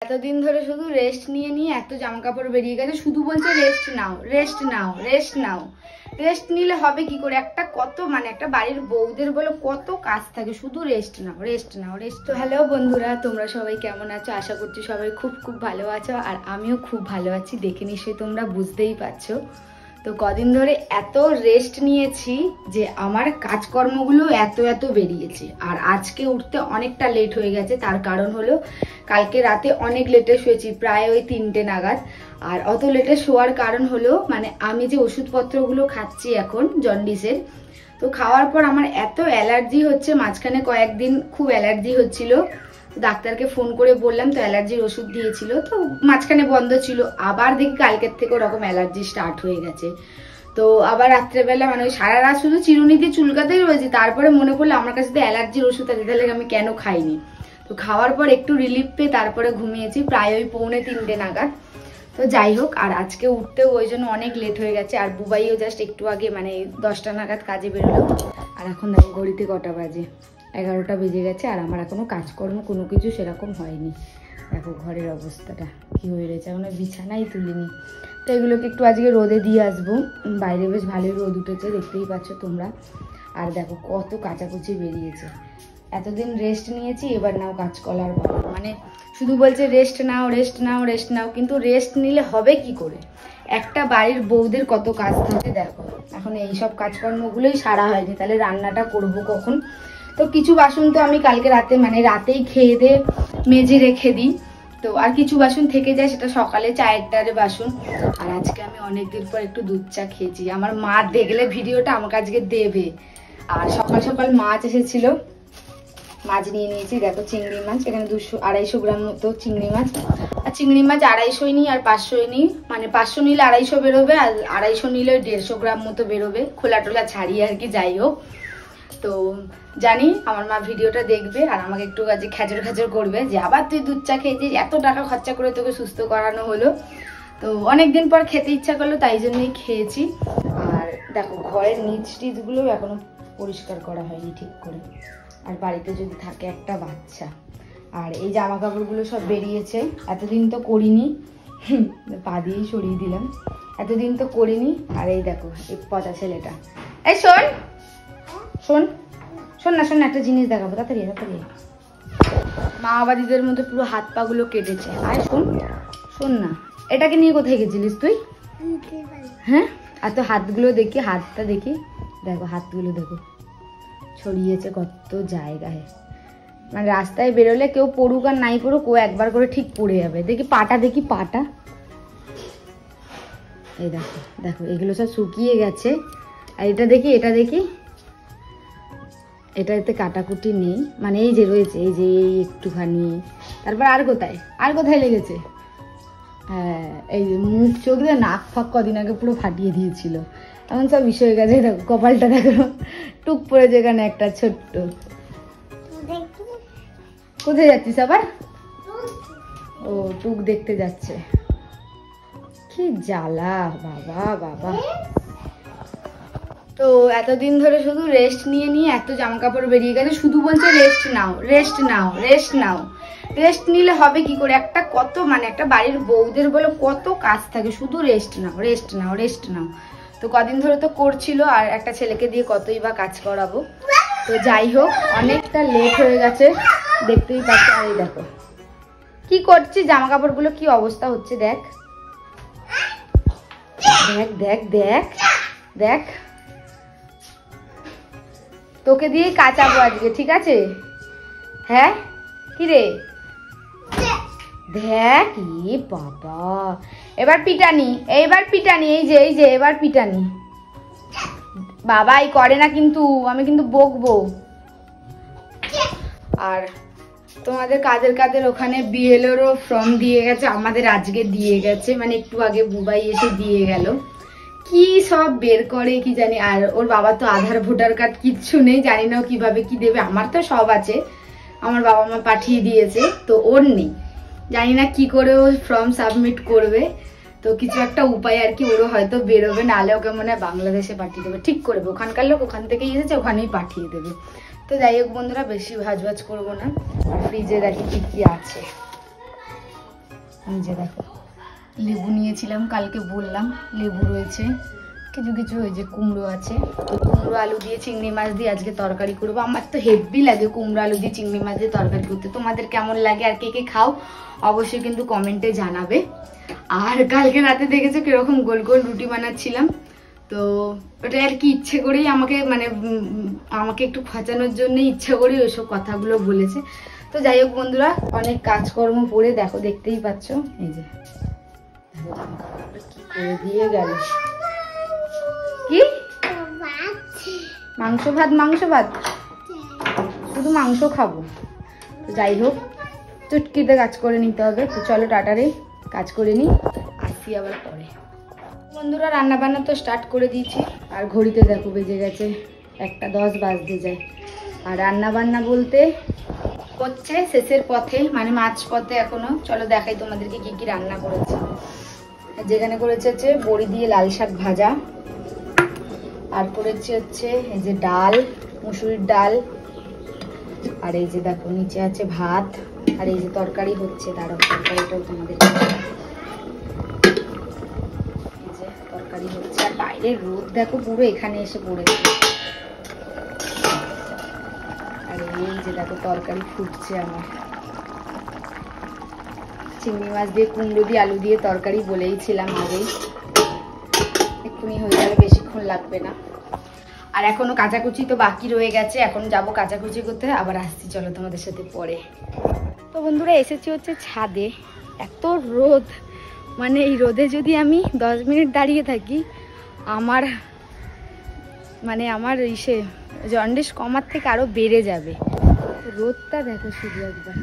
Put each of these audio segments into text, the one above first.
এতদিন ধরে শুধু রেস্ট নিয়ে নিয়ে এত জামা কাপড় বেরিয়ে গেছে, শুধু বলছে রেস্ট নাও রেস্ট নাও রেস্ট নাও। রেস্ট নিলে হবে কি করে? একটা কত মানে একটা বাড়ির বউদের বলে কত কাজ থাকে, শুধু রেস্ট নাও রেস্ট নাও রেস্ট। তো হ্যালো বন্ধুরা, তোমরা সবাই কেমন আছো? আশা করছি সবাই খুব খুব ভালো আছো, আর আমিও খুব ভালো আছি, দেখে নিশ্চয়ই তোমরা বুঝতেই পারছো। তো কদিন ধরে এত রেস্ট নিয়েছি যে আমার কাজকর্মগুলো এত বেরিয়েছে, আর আজকে উঠতে অনেকটা লেট হয়ে গেছে। তার কারণ হলো কালকে রাতে অনেক লেটে শুয়েছি, প্রায় ওই 3টে নাগাদ। আর অত লেটে শোয়ার কারণ হলো মানে আমি যে ওষুধপত্রগুলো খাচ্ছি এখন জন্ডিসের, তো খাওয়ার পর আমার এত অ্যালার্জি হচ্ছে, মাঝখানে কয়েকদিন খুব অ্যালার্জি হচ্ছিল। ডাক্তারকে ফোন করে বললাম, তো অ্যালার্জির ওষুধ দিয়েছিল, তো মাঝখানে বন্ধ ছিল। আবার দেখি কালকের থেকে ওরকম অ্যালার্জি স্টার্ট হয়ে গেছে। তো আবার রাত্রেবেলা মানে ওই সারা রাত শুধু চিরুনি দিয়ে চুলকাতেই রয়েছে। তারপরে মনে পড়লো আমার কাছে তো অ্যালার্জির ওষুধ আছে, তাহলে আমি কেন খাইনি। তো খাওয়ার পর একটু রিলিফ পেয়ে তারপরে ঘুমিয়েছি প্রায় ওই 2:45 নাগাদ। তো যাই হোক, আর আজকে উঠতেও ওই জন্য অনেক লেট হয়ে গেছে। আর বুবাইও জাস্ট একটু আগে মানে 10টা নাগাদ কাজে বেরোলো। আর এখন দেখো ঘড়িতে কটা বাজে, 11টা বেজে গেছে, আর আমার এখনো কাজকর্ম কোনো কিছু সেরকম হয়নি। দেখো ঘরের অবস্থাটা কি হয়ে রয়েছে, এখনো বিছানাই তুলিনি। তো এগুলোকে একটু আজকে রোদে দিয়ে আসবো, বাইরে বেশ ভালোই রোদ উঠেছে, দেখতেই পাচ্ছ তোমরা। আর দেখো কত কাচাকুচি বেরিয়েছে। এতদিন রেস্ট নিয়েছি, এবার নাও কাজ করার পালা। মানে শুধু বলছে রেস্ট নাও রেস্ট নাও রেস্ট নাও, কিন্তু রেস্ট নিলে হবে কি করে? একটা বাড়ির বউদের কত কাজ থাকে দেখো। এখন এইসব কাজকর্মগুলোই সারা হয়নি, তাহলে রান্নাটা করবো কখন? তো কিছু বাসন তো আমি কালকে রাতে মানে রাতেই খেয়ে দিয়ে মেজে রেখে দিই। তো আর কিছু বাসন থেকে যায়, সেটা সকালে চায়ের বাসন। আর আজকে আমি অনেকদিন পর একটু দুধ চা খেয়েছি। আমার মা দেখলে ভিডিওটা আমাকে আজকে দেবে। আর সকাল সকাল মাছ এসেছিল, মাছ নিয়ে নিয়েছি। দেখো চিংড়ি মাছ, এখানে 200-250 গ্রাম মতো চিংড়ি মাছ। আর চিংড়ি মাছ 250 নিই আর 500 নিই, মানে 500 নিলে 250 বেরোবে, আর 250 নিলে 150 গ্রাম মতো বেরোবে, খোলা টোলা ছাড়িয়ে আর কি। যাই হোক, তো জানি আমার মা ভিডিওটা দেখবে আর আমাকে একটু কাজে খেচর করবে যে আবার তুই দুধ চা খেয়েছিস, এত টাকা খরচা করে তোকে সুস্থ করানো হলো। তো অনেকদিন পর খেতে ইচ্ছা করলো, তাই জন্যই খেয়েছি। আর দেখো ঘরের নিচ টিচগুলো এখনো পরিষ্কার করা হয়নি ঠিক করে। আর বাড়িতে যদি থাকে একটা বাচ্চা, আর এই জামা কাপড়গুলো সব বেরিয়েছে, এতদিন তো করিনি, পা দিয়েই সরিয়ে দিলাম, এতদিন তো করিনি। আর এই দেখো এই পচা ছেলেটা, এই শোন শোন শোন না, শোন না, একটা জিনিস দেখাবো, তাড়াতাড়ি তাড়াতাড়ি। মাওবাদীদের মধ্যে পুরো হাত পা গুলো কেটেছে। আয় শোন শোন না, এটাকে নিয়ে কোথায় গেছিলিস তুই? হ্যাঁ, আর তো হাতগুলো দেখি, হাতটা দেখি, দেখো হাতগুলো দেখো ছড়িয়েছে কত জায়গায়। মানে রাস্তায় বেরোলে কেউ পড়ুক আর নাই পড়ুক, ও একবার করে ঠিক পড়ে যাবে। দেখি পাটা, দেখি পাটা, এই দেখো দেখো এগুলো সব শুকিয়ে গেছে। আর এটা দেখি, এটা দেখি, এটাতে কাটাকুটি নেই, মানে এই যে রয়েছে, এই যে একটুখানি। তারপর আর কোথায় লেগেছে? হ্যাঁ, এই যে মুখ চোখ দিয়ে নাক ফাঁক কদিন আগে পুরো ফাটিয়ে দিয়েছিল, এমন সব বিষয় হয়ে গেছে। দেখো কপালটা দেখো, টুক পড়েছে এখানে একটা ছোট্ট। কোথায় যাচ্ছিস আবার? ও টুক দেখতে যাচ্ছে, কি জ্বালা বাবা বাবা। তো এতদিন ধরে শুধু রেস্ট নিয়ে নিয়ে এত জামা কাপড় বেরিয়ে গেছে, শুধু বলছে রেস্ট নাও রেস্ট নাও রেস্ট নাও। রেস্ট নিলে হবে কি করে? একটা কত মানে একটা বাড়ির বউদের বলে কত কাজ থাকে, শুধু রেস্ট নাও রেস্ট নাও রেস্ট নাও। তো কদিন ধরে তো করছিল, আর একটা ছেলেকে দিয়ে কতই বা কাজ করাবো। তো যাই হোক, অনেকটা লেট হয়ে গেছে, দেখতেই পাচ্ছ। আর এই দেখো কি করছি, জামা কাপড়গুলো কি অবস্থা হচ্ছে দেখ দেখ দেখ দেখ দেখ। তোকে দিয়ে কাচাবো আজকে, ঠিক আছে? হ্যাঁ কি রে, দেখ ই বাবা, এবার পিটানি, এইবার পিটানি, এই যে এবার পিটানি। বাবাই করে না কিন্তু, আমি কিন্তু বকবো। আর তোমাদের কাদের ওখানে বিএলওরও ফর্ম দিয়ে গেছে, আমাদের আজকে দিয়ে গেছে, মানে একটু আগে বুবাই এসে দিয়ে গেল। কি সব বের করে কি জানি। আর ওর বাবা তো আধার ভোটার কার্ড কিচ্ছু নেই, জানি না কিভাবে কি দেবে। আমার তো সব আছে, আমার বাবা মা পাঠিয়ে দিয়েছে, তো ওর নেই, জানি না কি করে ও ফর্ম সাবমিট করবে। তো কিছু একটা উপায় আর কি, ওরও হয়তো বেরোবে, নাহলে ওকে মনে হয় বাংলাদেশে পাঠিয়ে দেবে, ঠিক করবে। ওখানকার লোক ওখান থেকেই এসেছে, ওখানেই পাঠিয়ে দেবে। তো যাই হোক বন্ধুরা, বেশি ভাজ করবো না। আর ফ্রিজে দেখি কি কি আছে। এই যে দেখো লেবু নিয়েছিলাম, কালকে বললাম লেবু রয়েছে, কিছু কিছু ওই যে কুমড়ো আছে, তো কুমড়ো আলু দিয়ে চিংড়ি মাছ দিয়ে আজকে তরকারি করবো। আমার তো হেভি লাগে কুমড়ো আলু দিয়ে চিংড়ি মাছ দিয়ে তরকারি করতে। তোমাদের কেমন লাগে আর কে কে খাও অবশ্যই কিন্তু কমেন্টে জানাবে। আর কালকে রাতে দেখেছো কিরকম গোল গোল রুটি বানাচ্ছিলাম, তো ওটা আর কি ইচ্ছে করেই আমাকে একটু খোঁচানোর জন্যই ইচ্ছা করে ওইসব কথাগুলো বলেছে। তো যাই হোক বন্ধুরা, অনেক কাজকর্ম পড়ে দেখো, দেখতেই পাচ্ছ এই যে কি করে দিয়ে গেল। কি মাংস ভাত? মাংস ভাত শুধু মাংস খাবো। তো যাই হোক চুটকিতে কাজ করে নিতে হবে। তো চলো টাটারে কাজ করে নিই, আসি আবার পরে। বন্ধুরা রান্না বান্না তো স্টার্ট করে দিয়েছি, আর ঘড়িতে দেখো বেজে গেছে 1:10 বাজতে যায়। আর রান্না বান্না বলতে হচ্ছে শেষের পথে, মানে মাছ পথে এখনো। চলো দেখাই তোমাদেরকে কি কি রান্না করেছে। যেখানে করেছে হচ্ছে বড়ি দিয়ে লাল শাক ভাজা, আর করেছে হচ্ছে এই যে ডাল, মুসুরির ডাল, আর এই যে দেখো নিচে আছে ভাত, আর এই যে তরকারি হচ্ছে, তার তরকারিটাও তোমাদের এই যে তরকারি হচ্ছে। আর বাইরের রোদ দেখো পুরো এখানে এসে পড়েছে। আর এই যে দেখো তরকারি ফুটছে আমার, চিংড়ি মাছ দিয়ে কুমড়ো দিয়ে আলু দিয়ে তরকারি বলেইছিলাম আগেই, এক্ষুনি হয়ে যাবে, বেশিক্ষণ লাগবে না। আর এখনো কাচাকুচি তো বাকি রয়ে গেছে, এখন যাবো কাচাকুচি করতে, আবার আসছি চলো তোমাদের সাথে পরে। তো বন্ধুরা এসেছি হচ্ছে ছাদে, এত রোদ, মানে এই রোদে যদি আমি 10 মিনিট দাঁড়িয়ে থাকি আমার জন্ডিস কমার থেকে আরো বেড়ে যাবে। রোদটা দেখো শুধু একবার,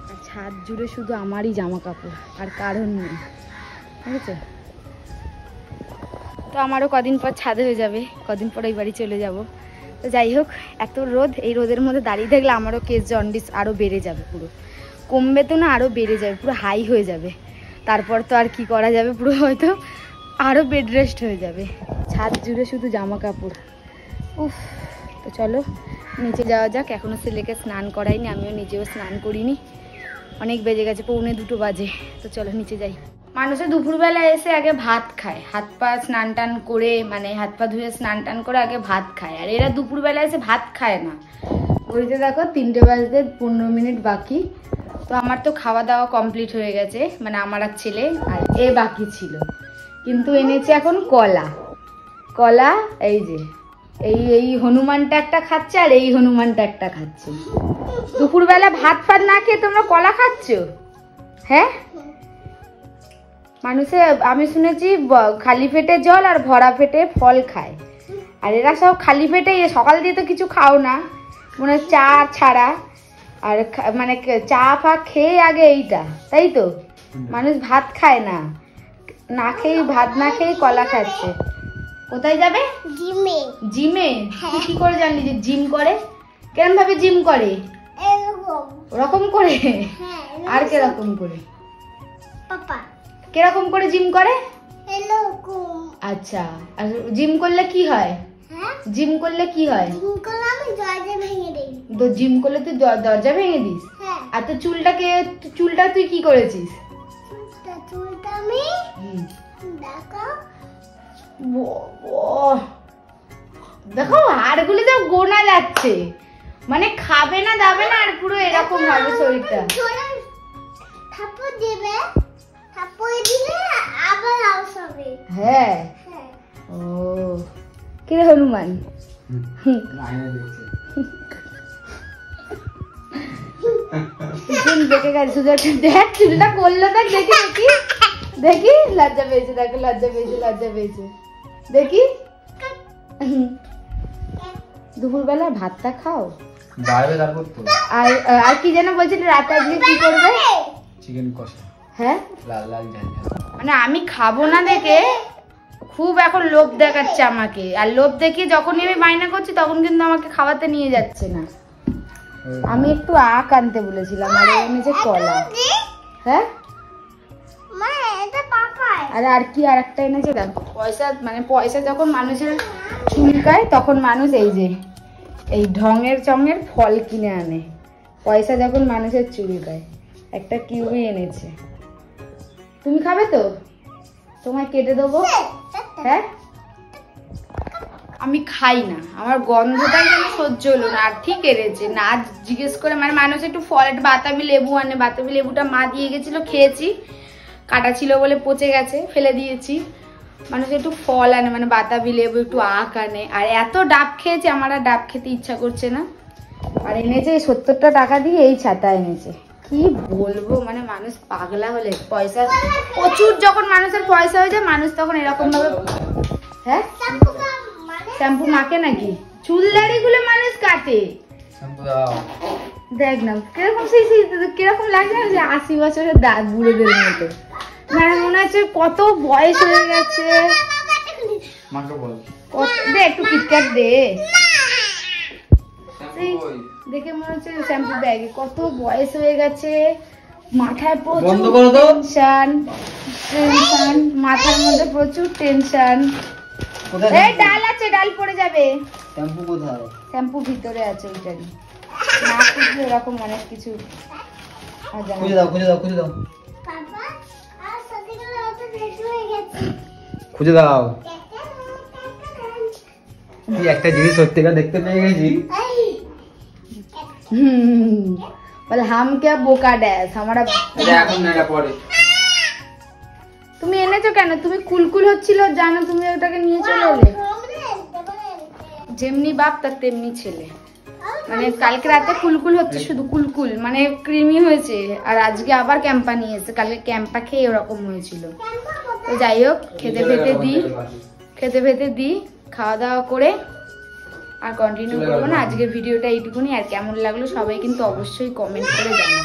আর ছাদ জুড়ে শুধু আমারই জামা কাপড়, আর কারণ নেই, বুঝেছো? তো আমারও কদিন পর ছাদে হয়ে যাবে, কদিন পর এই বাড়ি চলে যাব। তো যাই হোক এত রোদ, এই রোদের মধ্যে দাঁড়িয়ে থাকলে আমারও কেস জন্ডিস আরও বেড়ে যাবে, পুরো কমবে তো না, আরও বেড়ে যাবে, পুরো হাই হয়ে যাবে। তারপর তো আর কি করা যাবে, পুরো হয়তো আরও বেড রেস্ট হয়ে যাবে। ছাদ জুড়ে শুধু জামা কাপড়, উফ। তো চলো নিচে যাওয়া যাক, এখনও ছেলেকে স্নান করাইনি, আমিও নিজেও স্নান করিনি, অনেক বেজে গেছে, 1:45 বাজে। তো চলো নিচে যাই। মানুষের দুপুরবেলা এসে আগে ভাত খায়, হাত পা স্নান টান করে, মানে হাত পা ধুয়ে স্নান টান করে আগে ভাত খায়, আর এরা দুপুরবেলা এসে ভাত খায় না। ঘড়িতে দেখো 3টে বাজতে 15 মিনিট বাকি। তো আমার তো খাওয়া দাওয়া কমপ্লিট হয়ে গেছে, মানে আমার আর ছেলে, আর এ বাকি ছিল। কিন্তু এনেছে এখন কলা, এই যে এই হনুমানটা একটা খাচ্ছে, আর এই হনুমানটা একটা খাচ্ছে। দুপুরবেলা ভাত ফাত না খেয়ে তোমরা কলা খাচ্ছ? হ্যাঁ, মানুষে আমি শুনেছি খালি পেটে জল আর ভরা পেটে ফল খায়, আর এরা সব খালি পেটে, সকাল দিয়ে তো কিছু খাও না, মনে হয় চা ছাড়া, আর মানে চা ফা খেয়ে আগে এইটা, তাই তো? মানুষ ভাত খায় না, না খেয়ে ভাত না খেয়ে কলা খাচ্ছে। কোথায় যাবে? জিমে। জিমে? তুই কি করে জানলি যে জিম করে? কেমন ভাবে জিম করে? ওরকম করে? আর কিরকম করে? পাপা কিরকম করে জিম করে? আচ্ছা, আর জিম করলে কি হয়? জিম করলে কি হয়? জিম করলে আমি দরজা ভেঙে দেই। তো জিম করলে তুই দরজা ভেঙে দিস? আর তো চুলটা তুই কি করেছিস? চুলটা আমি দেখো হাড়গুলি তো গোনা যাচ্ছে, মানে খাবে না দাবে না, আর পুরো এরকম হবে শরীরটা। হ্যাঁ, ও কি রে হনুমান, দেখে গেছে, দেখ চুলটা করলো, দেখ দেখি দেখি দেখি, লজ্জা পেয়েছে, দেখো লজ্জা পেয়েছে, দেখি। দুপুরবেলা ভাতটা খাও, আর কি যেন বলছিল রাতে আজকে কি করবে? চিকেন কষা। হ্যাঁ, মানে আমি খাবো না দেখে খুব এখন লোভ দেখাচ্ছে আমাকে, আর লোভ দেখে যখনই আমি বায়না করছি তখন কিন্তু আমাকে খাওয়াতে নিয়ে যাচ্ছে না। আমি একটু আখ আনতে বলেছিলাম, আর এনেছে কলা। হ্যাঁ, আর কি আর একটা এনেছে দেখো, পয়সা যখন মানুষের চুলকায় তখন মানুষ এই ঢঙের চঙের ফল কিনে আনে, পয়সা যখন মানুষের চুলকায়। একটা কিউই এনেছে। তুমি খাবে তো? তোমায় কেটে দেবো। হ্যাঁ, আমি খাই না, আমার গন্ধটাই যেন সহ্য হলো না। আর ঠিক এনেছে না, জিজ্ঞেস করে মানে মানুষ একটু ফল, একটা বাতাবি লেবু আনে, বাতাবি লেবুটা মা দিয়ে গেছিল, খেয়েছি, কাটা ছিল বলে পচে গেছে, ফেলে দিয়েছি। মানুষ একটু ফল আনে, মানে বাতাবি লেবু, একটু আখ আনে। আর এত ডাব খেয়েছে, আমার আর ডাব খেতে ইচ্ছা করছে না। আর এনেছে 70টা টাকা দিয়ে এই ছাতা এনেছে। কি বলবো, মানে মানুষ পাগলা হলে পয়সা প্রচুর, যখন মানুষের পয়সা হয়ে যায় মানুষ তখন এরকম ভাবে। হ্যাঁ, শ্যাম্পু মাখে নাকি? চুল দাড়ি গুলো মানুষ কাটে। দেখ না কিরকম, সেই কিরকম লাগছে না, যে 80 বছরের দাঁত বুড়োদের মতো। মানে মনে হচ্ছে কত বয়স হয়ে গেছে। দে একটু কিটক্যাট দে। দেখে মনে হচ্ছে শ্যাম্পু ব্যাগে কত বয়স হয়ে গেছে। মাথায় প্রচুর টেনশন, মাথার মধ্যে প্রচুর টেনশন। এই ডাল আছে, ডাল পড়ে যাবে। শ্যাম্পু কোথায়? শ্যাম্পু ভিতরে আছে ওইটারই। না খুঁজলে এরকম অনেক কিছু। খুঁজে দাও, খুঁজে দাও, খুঁজে দাও, খুঁজে দাও। একটা জিনিস সত্যিকার দেখতে পেয়ে গেছি। বলে হাম কে বোকা ড্যাস আমরা। এখন না, এটা পরে। তুমি এনেছো কেন? তুমি কুলকুল হচ্ছিল জানো, তুমি ওটাকে নিয়ে চলে এলে। যেমনি বাপ তার তেমনি ছেলে। মানে কালকে রাতে কুলকুল হচ্ছে, শুধু কুলকুল, মানে ক্রিমি হয়েছে। আর আজকে আবার ক্যাম্পা নিয়ে এসেছে, কালকে ক্যাম্পা খেয়ে ওরকম হয়েছিল। তো যাই হোক, খেতে ফেতে দিই, খাওয়া দাওয়া করে আর কন্টিনিউ করবো না। আজকের ভিডিওটা এইটুকুনি। আর কেমন লাগলো সবাই কিন্তু অবশ্যই কমেন্ট করে জানাও।